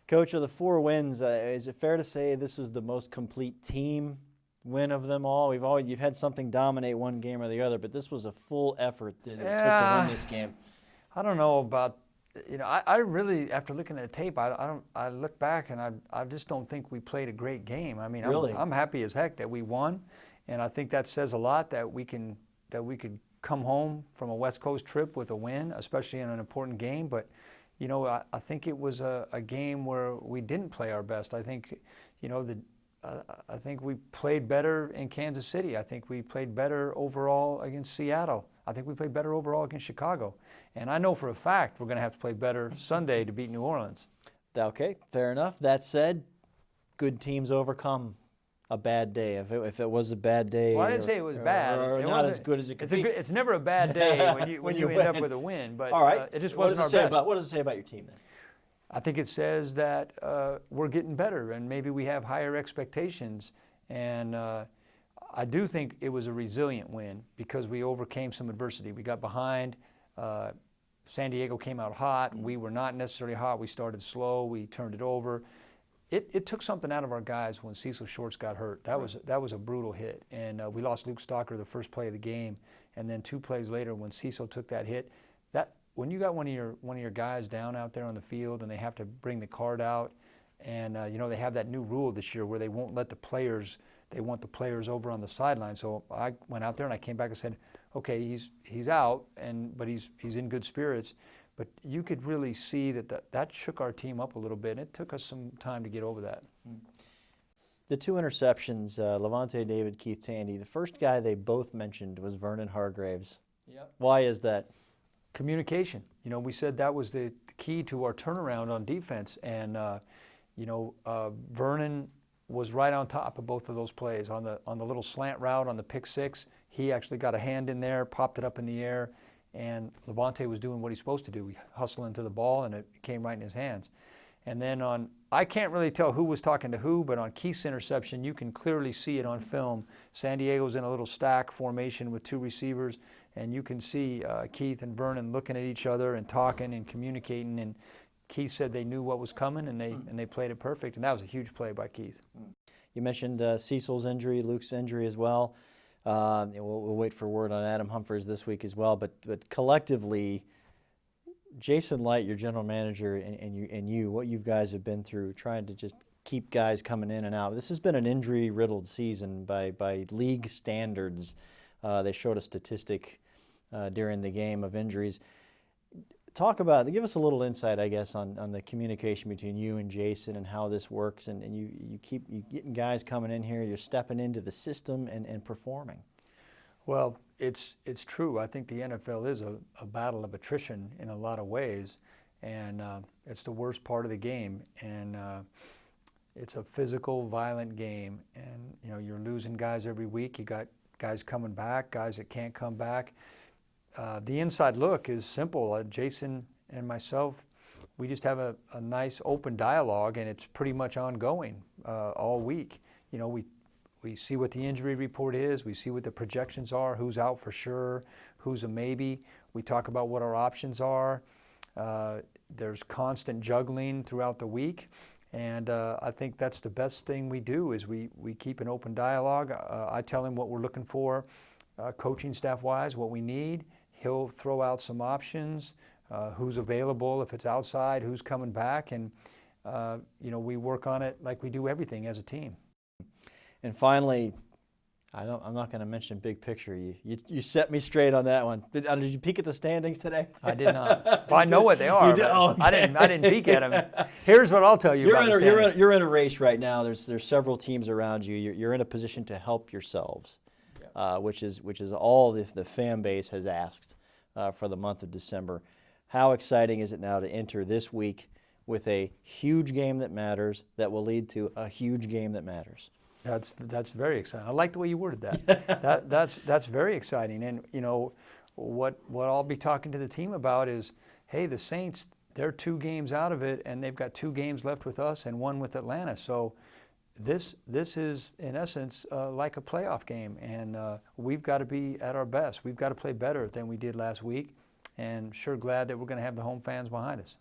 Coach, of the 4 wins, is it fair to say this was the most complete team win of them all? You've had something dominate one game or the other, but this was a full effort that it took to win this game. I don't know about, I really, after looking at the tape, I look back and I just don't think we played a great game. I mean, really? I'm happy as heck that we won, and I think that says a lot that we could come home from a West Coast trip with a win, especially in an important game. But I think it was a game where we didn't play our best. I think, I think we played better in Kansas City. I think we played better overall against Seattle. I think we played better overall against Chicago. And I know for a fact we're going to have to play better Sunday to beat New Orleans. Okay, fair enough. That said, good teams overcome a bad day. If it was a bad day, well, I didn't say it was bad. Or not as good as it could be. It's never a bad day when you end up with a win. But all right, it just wasn't our best. What does it say about your team then? I think it says that we're getting better, and maybe we have higher expectations. And I do think it was a resilient win because we overcame some adversity. We got behind. San Diego came out hot. We were not necessarily hot. We started slow. We turned it over. It took something out of our guys when Cecil Shorts got hurt. That was a brutal hit, and we lost Luke Stalker the first play of the game, and then 2 plays later when Cecil took that hit, when you got one of your guys down out there on the field and they have to bring the card out, and they have that new rule this year where they won't let the players. They want the players over on the sideline. So I went out there and I came back and said, okay, he's out, but he's in good spirits. But you could really see that shook our team up a little bit, and it took us some time to get over that. The 2 interceptions, Levante David, Keith Tandy, the first guy they both mentioned was Vernon Hargraves. Yep. Why is that? Communication. We said that was the key to our turnaround on defense, and Vernon was right on top of both of those plays. On the little slant route on the pick 6, he actually got a hand in there, popped it up in the air, and Levante was doing what he's supposed to do. He hustled into the ball, and it came right in his hands. And then I can't really tell who was talking to who, but on Keith's interception, you can clearly see it on film. San Diego's in a little stack formation with 2 receivers, and you can see Keith and Vernon looking at each other and talking and communicating. And Keith said they knew what was coming, and they played it perfect, and that was a huge play by Keith. You mentioned Cecil's injury, Luke's injury as well. We'll wait for word on Adam Humphries this week as well. But collectively, Jason Light, your general manager, and you, what you guys have been through, trying to just keep guys coming in and out. This has been an injury-riddled season by league standards. They showed a statistic during the game of injuries. Give us a little insight, I guess, on the communication between you and Jason and how this works, and you keep getting guys coming in here, you're stepping into the system and performing. Well, it's true. I think the NFL is a battle of attrition in a lot of ways, and it's the worst part of the game, and it's a physical, violent game, and you're losing guys every week. You got guys coming back, guys that can't come back. The inside look is simple. Jason and myself, we just have a nice open dialogue, and it's pretty much ongoing all week. We see what the injury report is. We see what the projections are, who's out for sure, who's a maybe. We talk about what our options are. There's constant juggling throughout the week, and I think that's the best thing we do is we keep an open dialogue. I tell him what we're looking for, coaching staff-wise, what we need. He'll throw out some options, who's available, if it's outside, who's coming back, and we work on it like we do everything as a team. And finally, I'm not going to mention big picture. You set me straight on that one. Did you peek at the standings today? I did not. Well, I know what they are. Oh, okay. I didn't peek at them. Here's what I'll tell you. You're in a race right now. There's several teams around you. You're in a position to help yourselves. Which is all the fan base has asked for the month of December. How exciting is it now to enter this week with a huge game that matters that will lead to a huge game that matters? That's very exciting. I like the way you worded that. That's very exciting. And what I'll be talking to the team about is, hey, the Saints, they're 2 games out of it, and they've got 2 games left with us and 1 with Atlanta. So this is, in essence, like a playoff game, and we've got to be at our best. We've got to play better than we did last week, and sure glad that we're going to have the home fans behind us.